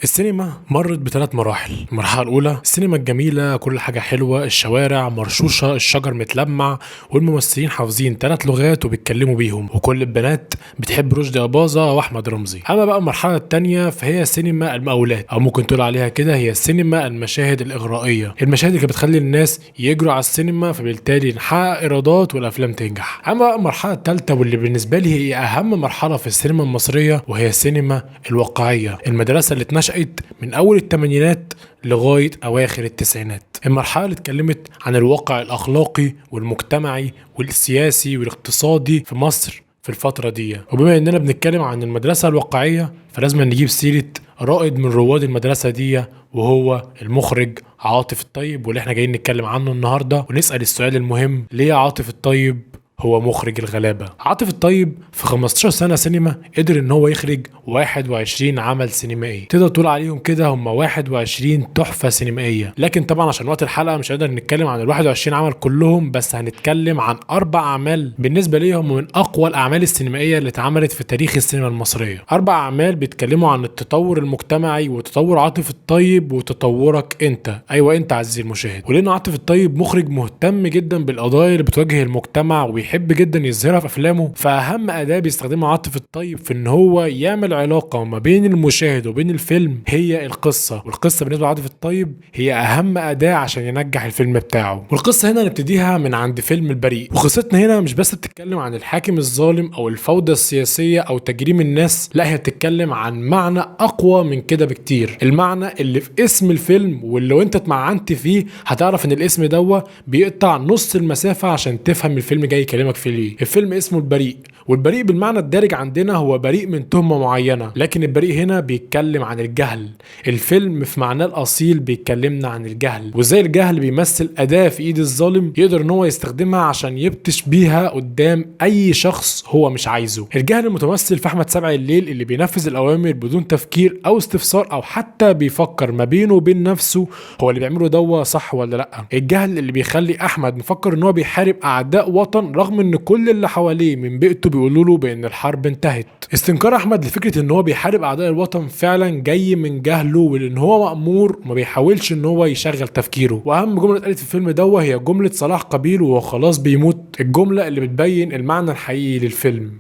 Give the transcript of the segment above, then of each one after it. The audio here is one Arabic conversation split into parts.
السينما مرت بثلاث مراحل. المرحلة الأولى السينما الجميلة، كل حاجة حلوة، الشوارع مرشوشة، الشجر متلمع، والممثلين حافظين 3 لغات وبيتكلموا بيهم، وكل البنات بتحب رشدي أباظة وأحمد رمزي. أما بقى المرحلة التانية فهي سينما المقاولات، أو ممكن تقول عليها كده هي سينما المشاهد الإغرائية، المشاهد اللي كانت بتخلي الناس يجروا على السينما فبالتالي نحقق إيرادات والأفلام تنجح. أما بقى المرحلة التالتة واللي بالنسبة لي هي أهم مرحلة في السينما المصرية وهي السينما الواقعية، المدرسة اللي اتنشأت من أول الثمانينات لغاية أواخر التسعينات. المرحلة اللي اتكلمت عن الواقع الأخلاقي والمجتمعي والسياسي والاقتصادي في مصر في الفترة دي. وبما إننا بنتكلم عن المدرسة الواقعية فلازم نجيب سيرة رائد من رواد المدرسة دي وهو المخرج عاطف الطيب، واللي احنا جايين نتكلم عنه النهاردة ونسأل السؤال المهم: ليه عاطف الطيب هو مخرج الغلابة؟ عاطف الطيب في 15 سنة سينما قدر ان هو يخرج 21 عمل سينمائي، تقدر تقول عليهم كده هم 21 تحفة سينمائية. لكن طبعا عشان وقت الحلقة مش هنقدر نتكلم عن ال 21 عمل كلهم، بس هنتكلم عن 4 أعمال بالنسبة ليهم من أقوى الأعمال السينمائية اللي اتعملت في تاريخ السينما المصرية. 4 أعمال بيتكلموا عن التطور المجتمعي وتطور عاطف الطيب وتطورك انت، ايوه انت عزيزي المشاهد. ولأن عاطف الطيب مخرج مهتم جدا بالقضايا اللي بتواجه المجتمع وبيحب جدا يظهرها في افلامه، فاهم اداه بيستخدمها عاطف الطيب في ان هو يعمل علاقه ما بين المشاهد وبين الفيلم هي القصه. والقصه بالنسبه لعاطف الطيب هي اهم اداه عشان ينجح الفيلم بتاعه. والقصه هنا نبتديها من عند فيلم البريء. وقصتنا هنا مش بس بتتكلم عن الحاكم الظالم او الفوضى السياسيه او تجريم الناس، لا هي بتتكلم عن معنى اقوى من كده بكتير، المعنى اللي في اسم الفيلم، واللي لو انت اتمعنت فيه هتعرف ان الاسم دوت بيقطع نص المسافه عشان تفهم الفيلم جاي يكلمك في ليه. الفيلم اسمه البريء، والبريء بالمعنى الدارج عندنا هو بريء من تهمة معينة، لكن البريء هنا بيتكلم عن الجهل. الفيلم في معناه الأصيل بيتكلمنا عن الجهل، وازاي الجهل بيمثل أداة في إيد الظالم يقدر ان هو يستخدمها عشان يبتش بيها قدام أي شخص هو مش عايزه. الجهل المتمثل في أحمد سبع الليل اللي بينفذ الأوامر بدون تفكير أو استفسار أو حتى بيفكر ما بينه وبين نفسه هو اللي بيعمله ده صح ولا لأ. الجهل اللي بيخلي أحمد مفكر ان هو بيحارب أعداء وطن رغم ان كل اللي حواليه من بيئته بيقولوا له بان الحرب انتهت. استنكار احمد لفكره ان هو بيحارب اعداء الوطن فعلا جاي من جهله ولان هو مأمور وما بيحاولش ان هو يشغل تفكيره. واهم جمله اتقالت في الفيلم ده هي جمله صلاح قابيل وهو خلاص بيموت، الجمله اللي بتبين المعنى الحقيقي للفيلم.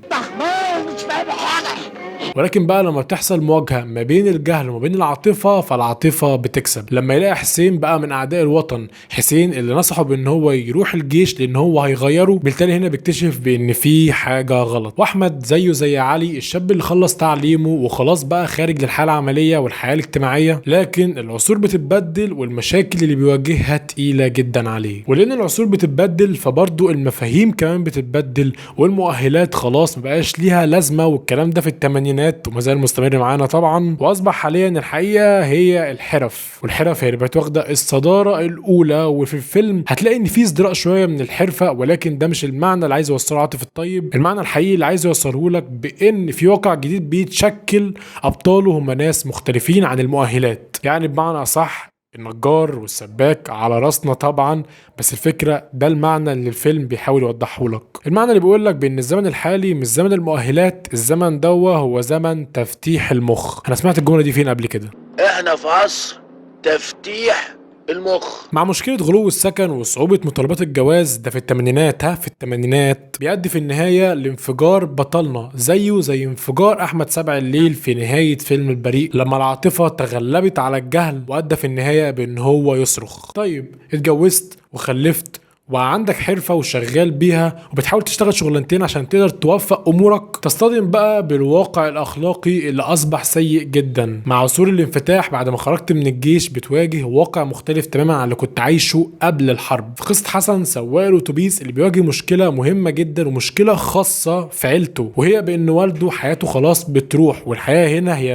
ولكن بقى لما بتحصل مواجهة ما بين الجهل وما بين العاطفة فالعاطفة بتكسب. لما يلاقي حسين بقى من أعداء الوطن، حسين اللي نصحه بأن هو يروح الجيش لأن هو هيغيره، بالتالي هنا بيكتشف بأن في حاجة غلط. وأحمد زيه زي علي الشاب اللي خلص تعليمه وخلاص بقى خارج للحالة العملية والحياة الاجتماعية، لكن العصور بتتبدل والمشاكل اللي بيواجهها تقيلة جدا عليه. ولأن العصور بتتبدل فبرضه المفاهيم كمان بتتبدل، والمؤهلات خلاص مبقاش ليها لازمة، والكلام ده في الثمانينات وما زال مستمر معانا طبعا. واصبح حاليا الحقيقه هي الحرف، والحرف هي اللي بقت واخده الصداره الاولى. وفي الفيلم هتلاقي ان في ازدراء شويه من الحرفه، ولكن ده مش المعنى اللي عايز يوصله عاطف الطيب. المعنى الحقيقي اللي عايز يوصله لك بان في واقع جديد بيتشكل ابطاله هم ناس مختلفين عن المؤهلات. يعني بمعنى اصح النجار والسباك على راسنا طبعا، بس الفكرة ده المعنى اللي الفيلم بيحاول يوضحه لك. المعنى اللي بيقول لك بان الزمن الحالي مش زمن المؤهلات، الزمن ده هو زمن تفتيح المخ. انا سمعت الجملة دي فين قبل كده؟ احنا في عصر تفتيح المخ. مع مشكلة غلو السكن وصعوبة مطالبات الجواز ده في الثمانينات، في الثمانينات بيؤدي في النهاية لانفجار بطلنا زيه زي انفجار أحمد سبع الليل في نهاية فيلم البريء، لما العاطفة تغلبت على الجهل وأدى في النهاية بأن هو يصرخ. طيب اتجوزت وخلفت وعندك حرفة وشغال بيها وبتحاول تشتغل شغلانتين عشان تقدر توفق امورك، تصطدم بقى بالواقع الاخلاقي اللي اصبح سيء جدا. مع عصور الانفتاح بعد ما خرجت من الجيش بتواجه واقع مختلف تماما عن اللي كنت عايشه قبل الحرب. في قصة حسن سواق الاتوبيس اللي بيواجه مشكلة مهمة جدا ومشكلة خاصة في عيلته، وهي بان والده حياته خلاص بتروح، والحياة هنا هي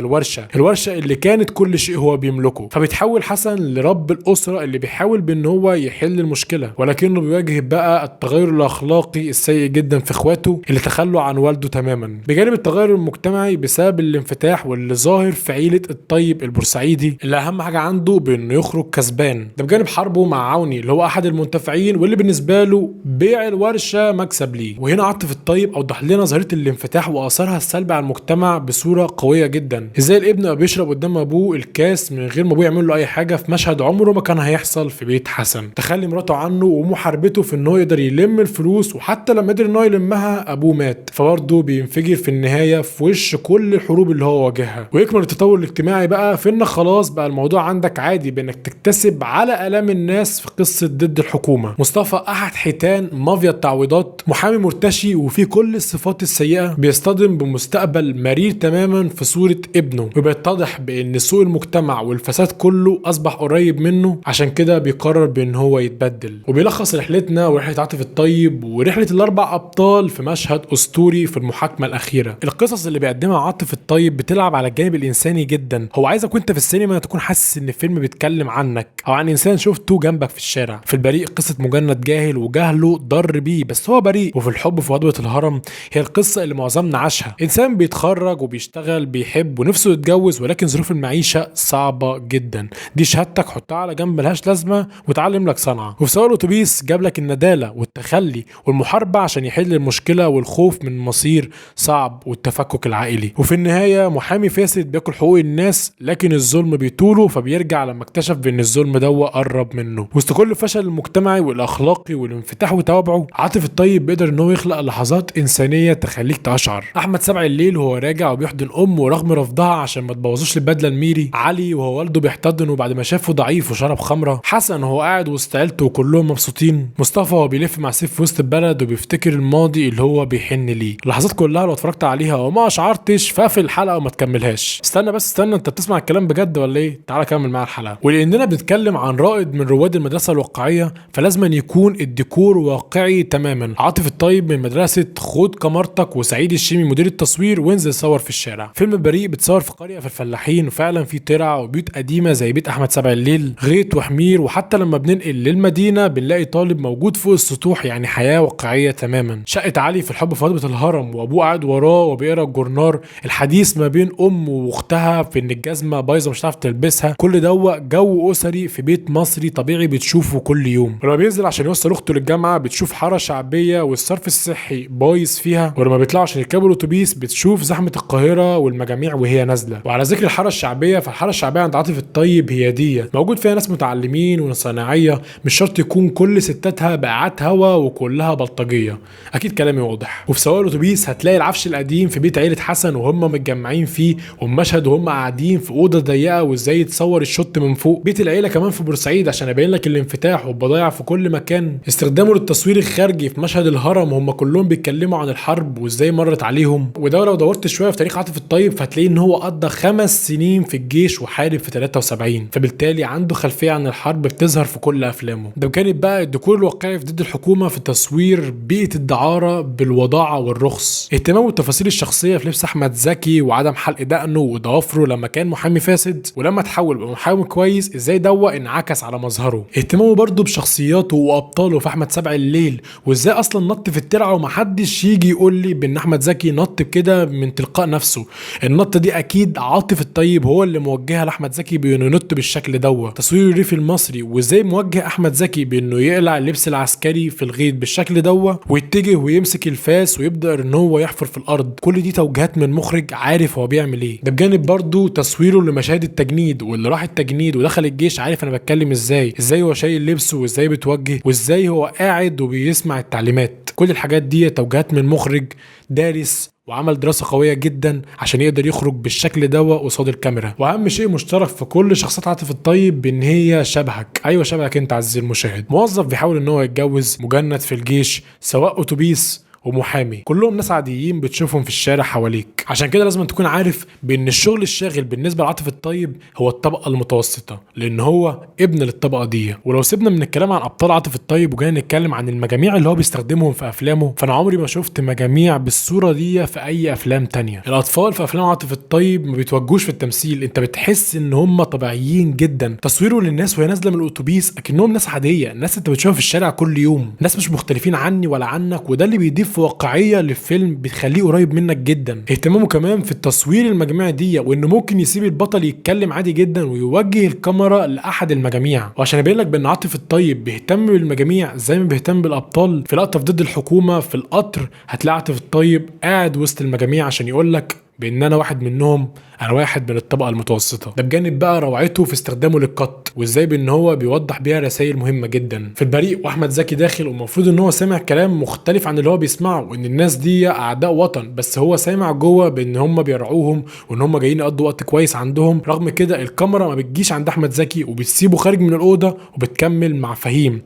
الورشة اللي كانت كل شيء هو بيملكه. فبيتحول حسن لرب الاسرة اللي بيحاول بان هو يحل المشكلة، ولكن لانه بيواجه بقى التغير الاخلاقي السيء جدا في اخواته اللي تخلوا عن والده تماما، بجانب التغير المجتمعي بسبب الانفتاح واللي ظاهر في عيله الطيب البورسعيدي اللي اهم حاجه عنده بانه يخرج كسبان، ده بجانب حربه مع عوني اللي هو احد المنتفعين واللي بالنسبه له بيع الورشه مكسب ليه. وهنا عاطف الطيب اوضح لنا ظاهره الانفتاح واثرها السلبي على المجتمع بصوره قويه جدا، ازاي الابن بقى بيشرب قدام ابوه الكاس من غير ما ابوه يعمل له اي حاجه في مشهد عمره ما كان هيحصل في بيت حسن، تخلي مراته عنه ومحاربته في ان هو يقدر يلم الفلوس، وحتى لما قدر ان هو يلمها ابوه مات، فبرضه بينفجر في النهايه في وش كل الحروب اللي هو واجهها. ويكمل التطور الاجتماعي بقى في انك خلاص بقى الموضوع عندك عادي بانك تكتسب على الام الناس في قصه ضد الحكومه. مصطفى احد حيتان مافيا التعويضات، محامي مرتشي وفيه كل الصفات السيئه، بيصطدم بمستقبل مرير تماما في صوره ابنه، وبيتضح بان سوء المجتمع والفساد كله اصبح قريب منه، عشان كده بيقرر بان هو يتبدل. وبيلخص رحلتنا ورحله عاطف الطيب ورحله الاربع ابطال في مشهد اسطوري في المحاكمه الاخيره. القصص اللي بيقدمها عاطف الطيب بتلعب على الجانب الانساني جدا، هو عايزك وانت في السينما تكون حاسس ان الفيلم بيتكلم عنك او عن انسان شفته جنبك في الشارع. في البريء قصه مجند جاهل وجهله ضر بيه بس هو بريء، وفي الحب في وضبة الهرم هي القصه اللي معظمنا عاشها، انسان بيتخرج وبيشتغل بيحب ونفسه يتجوز ولكن ظروف المعيشه صعبه جدا، دي شهادتك حطها على جنب ملهاش لازمه وتعلم لك صنعه. وفي سواق الاتوبيس جاب لك النداله والتخلي والمحاربه عشان يحل المشكله والخوف من مصير صعب والتفكك العائلي. وفي النهايه محامي فاسد بياكل حقوق الناس لكن الظلم بيطوله، فبيرجع لما اكتشف بان الظلم ده قرب منه. وسط كل الفشل المجتمعي والاخلاقي والانفتاح وتوابعه، عاطف الطيب بيقدر ان هو يخلق لحظات انسانيه تخليك تقشعر. احمد سبع الليل وهو راجع وبيحضن امه رغم رفضها عشان ما تبوظوش البدله الميري، علي وهو والده بيحتضنه بعد ما شافه ضعيف وشرب خمره، حسن وهو قاعد وسط عيلته وكلهم مبسوطين، مصطفى وهو بيلف مع سيف في وسط البلد وبيفتكر الماضي اللي هو بيحن ليه. اللحظات كلها لو اتفرجت عليها وما اشعرتش فقفل الحلقه وما تكملهاش. استنى انت بتسمع الكلام بجد ولا ايه؟ تعالى كمل معايا الحلقه. ولاننا بنتكلم عن رائد من رواد المدرسه الواقعيه فلازم أن يكون الديكور واقعي تماما. عاطف الطيب من مدرسه خد كاميرتك وسعيد الشيمي مدير التصوير وانزل صور في الشارع. فيلم بريء بتصور في قريه في الفلاحين وفعلا في ترع وبيوت قديمه زي بيت احمد سبع الليل، غيط وحمير، وحتى لما بننقل للمدينه بنلاقي طالب موجود فوق السطوح، يعني حياه واقعيه تماما. شقه علي في الحب في وضبة الهرم وابوه قاعد وراه وبيقرا الجورنال، الحديث ما بين ام واختها في ان الجزمه بايظه مش هتعرف تلبسها، كل جو اسري في بيت مصري طبيعي بتشوفه كل يوم. ولما بينزل عشان يوصل اخته للجامعه بتشوف حاره شعبيه والصرف الصحي بايظ فيها، ولما بيطلعوا عشان يركبوا الاتوبيس بتشوف زحمه القاهره والمجاميع وهي نازله. وعلى ذكر الحاره الشعبيه، فالحاره الشعبيه عند عاطف الطيب هي دي موجود فيها ناس متعلمين وناس صناعيه، مش شرط يكون كل ستاتها بقعات هوا وكلها بلطجيه، اكيد كلامي واضح. وفي سواق الاتوبيس هتلاقي العفش القديم في بيت عيله حسن وهم متجمعين فيه، والمشهد وهم قاعدين في اوضه ضيقه وازاي يتصور الشوت من فوق. بيت العيله كمان في بورسعيد عشان ابين لك الانفتاح والبضايع في كل مكان، استخدامه للتصوير الخارجي في مشهد الهرم وهم كلهم بيتكلموا عن الحرب وازاي مرت عليهم. وده لو دورت شويه في تاريخ عاطف الطيب فهتلاقي ان هو قضى 5 سنين في الجيش وحارب في 73، فبالتالي عنده خلفيه عن الحرب بتظهر في كل افلامه. ده كانت بقى الديكور الواقعي في ضد الحكومه في تصوير بيئه الدعاره بالوضاعه والرخص، اهتمامه بالتفاصيل الشخصيه في لبس احمد زكي وعدم حلق دقنه وضوافره لما كان محامي فاسد، ولما تحول بقى محامي كويس ازاي انعكس على مظهره، اهتمامه برضه بشخصياته وابطاله في احمد سبع الليل وازاي اصلا نط في الترعه ومحدش يجي يقول لي بان احمد زكي نط كده من تلقاء نفسه، النطه دي اكيد عاطف الطيب هو اللي موجهها لاحمد زكي بانه ينط بالشكل تصوير الريف المصري وازاي موجه احمد زكي بانه يقلع اللبس العسكري في الغيط بالشكل ويتجه ويمسك الفاس ويبدا ان هو يحفر في الارض، كل دي توجيهات من مخرج عارف هو بيعمل ايه. ده بجانب برضه تصويره لمشاهد التجنيد واللي راح التجنيد ودخل الجيش عارف انا بتكلم ازاي هو شايل لبسه وازاي بتوجه وازاي هو قاعد وبيسمع التعليمات، كل الحاجات دي توجيهات من مخرج دارس وعمل دراسة قوية جدا عشان يقدر يخرج بالشكل قصاد الكاميرا. واهم شيء مشترك في كل شخصيات عاطف الطيب بان هي شبهك، ايوه شبهك انت عزيزي المشاهد، موظف بيحاول ان هو يتجوز، مجند في الجيش، سواق اتوبيس، ومحامي، كلهم ناس عاديين بتشوفهم في الشارع حواليك. عشان كده لازم تكون عارف بان الشغل الشاغل بالنسبه لعاطف الطيب هو الطبقه المتوسطه، لان هو ابن للطبقه دي. ولو سيبنا من الكلام عن ابطال عاطف الطيب وجينا نتكلم عن المجاميع اللي هو بيستخدمهم في افلامه، فانا عمري ما شفت مجاميع بالصوره دي في اي افلام تانية. الاطفال في افلام عاطف الطيب ما بيتوجوش في التمثيل، انت بتحس ان هم طبيعيين جدا. تصويره للناس وهي نازله من الاتوبيس اكنهم ناس عاديه، ناس انت بتشوفها في الشارع كل يوم، ناس مش مختلفين عني ولا عنك، وده اللي بيضيف واقعيه للفيلم بتخليه قريب منك جدا. اهتمامه كمان في التصوير المجاميع دي، وانه ممكن يسيب البطل يتكلم عادي جدا ويوجه الكاميرا لاحد المجاميع. وعشان ابين لك بان عاطف الطيب بيهتم بالمجاميع زي ما بيهتم بالابطال، في لقطه في ضد الحكومه في القطر هتلاقي عاطف الطيب قاعد وسط المجاميع عشان يقول لك بان انا واحد منهم، انا واحد من الطبقه المتوسطه. ده بجانب بقى روعته في استخدامه للقط، وازاي بان هو بيوضح بيها رسائل مهمه جدا. في البريء واحمد زكي داخل والمفروض ان هو سامع كلام مختلف عن اللي هو بيسمعه، وان الناس دي اعداء وطن، بس هو سامع جوه بان هم بيرعوهم وان هم جايين يقضوا وقت كويس عندهم. رغم كده الكاميرا ما بتجيش عند احمد زكي وبتسيبه خارج من الاوضه وبتكمل مع فهيم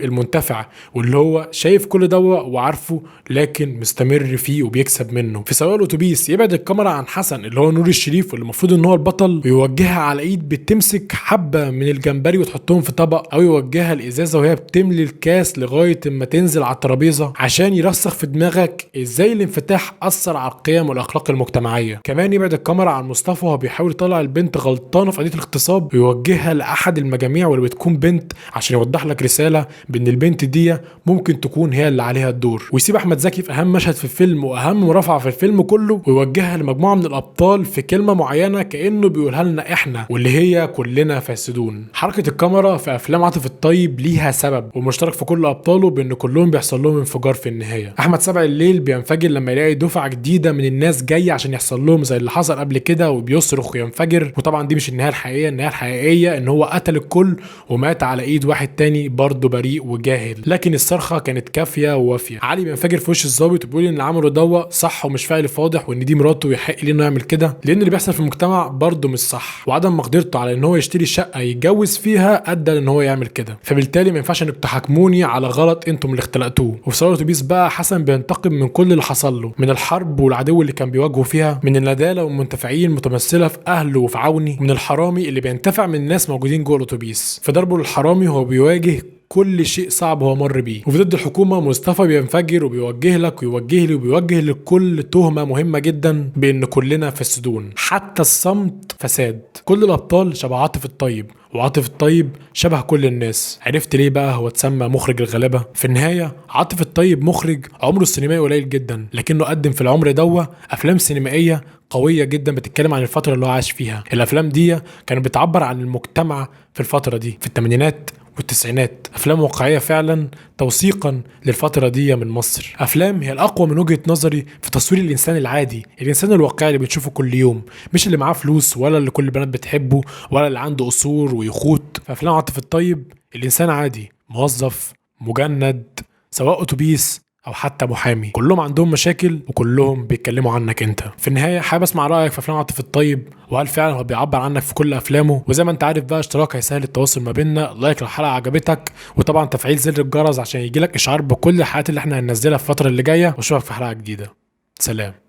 المنتفع، واللي هو شايف كل ده وعارفه لكن مستمر فيه وبيكسب منه. في سواق الاتوبيس يبعد الكاميرا عن حسن اللي هو نور الشريف، واللي المفروض ان هو البطل، ويوجهها على ايد بتمسك حبه من الجمبري وتحطهم في طبق، او يوجهها الازازه وهي بتملي الكاس لغايه اما تنزل على الترابيزه، عشان يرسخ في دماغك ازاي الانفتاح اثر على القيم والاخلاق المجتمعيه. كمان يبعد الكاميرا عن مصطفى وهو بيحاول يطلع البنت غلطانه في قضيه الاغتصاب، ويوجهها لاحد المجاميع واللي بتكون بنت عشان يوضح لك رساله بان البنت دي ممكن تكون هي اللي عليها الدور. ويسيب احمد زكي في اهم مشهد في الفيلم واهم مرافعه في الفيلم كله، ويوجهها لمجموعه من الابطال في كلمه معينه كانه بيقولها لنا احنا، واللي هي كلنا فاسدون. حركه الكاميرا في افلام عاطف الطيب ليها سبب ومشترك في كل ابطاله بان كلهم بيحصل لهم انفجار في النهايه. احمد سبع الليل بينفجر لما يلاقي دفعه جديده من الناس جايه عشان يحصل لهم زي اللي حصل قبل كده، وبيصرخ وينفجر. وطبعا دي مش النهايه الحقيقيه، النهايه الحقيقيه ان هو قتل الكل ومات على ايد واحد تاني برضه بريء وجاهل، لكن الصرخه كانت كافيه ووافيه. علي بينفجر في وش الضابط وبيقول ان اللي عمله ده صح ومش فعل فاضح، وان دي مراته ويحق ليه انه يعمل كده، لان اللي بيحصل في المجتمع برضه مش صح، وعدم مقدرته على ان هو يشتري شقه يتجوز فيها ادى لان هو يعمل كده، فبالتالي ما ينفعش انك تحاكموني على غلط انتم اللي اختلقتوه. وفي صاله الاتوبيس بقى حسن بينتقم من كل اللي حصل له، من الحرب والعدو اللي كان بيواجهه فيها، من النداله والمنتفعين متمثله في اهله وفي عوني، من الحرامي اللي بينتفع من الناس موجودين جوه الاتوبيس. في ضربه للحرامي هو بيواجه كل شيء صعب هو مر بيه. وفي ضد الحكومه مصطفى بينفجر وبيوجه لك ويوجه لي وبيوجه لكل تهمه مهمه جدا بان كلنا فاسدون، حتى الصمت فساد. كل الابطال شبه عاطف الطيب، وعاطف الطيب شبه كل الناس. عرفت ليه بقى هو اتسمى مخرج الغلابه؟ في النهايه عاطف الطيب مخرج عمره السينمائي قليل جدا، لكنه قدم في العمر افلام سينمائيه قويه جدا بتتكلم عن الفتره اللي هو عاش فيها. الافلام دي كانت بتعبر عن المجتمع في الفتره دي في الثمانينات والتسعينات، افلام واقعيه فعلا توثيقا للفتره دي من مصر. افلام هي الاقوى من وجهه نظري في تصوير الانسان العادي، الانسان الواقعي اللي بتشوفه كل يوم، مش اللي معاه فلوس ولا اللي كل البنات بتحبه ولا اللي عنده قصور ويخوت. في افلام عاطف الطيب الانسان عادي، موظف، مجند، سواق اتوبيس او حتى محامي، كلهم عندهم مشاكل وكلهم بيتكلموا عنك انت. في النهايه حابب اسمع رايك في افلام عاطف الطيب، وهل فعلا هو بيعبر عنك في كل افلامه؟ وزي ما انت عارف بقى اشتراك هيسهل التواصل ما بيننا، لايك لو الحلقه عجبتك، وطبعا تفعيل زر الجرس عشان يجيلك اشعار بكل الحلقات اللي احنا هننزلها في الفتره اللي جايه. واشوفك في حلقه جديده، سلام.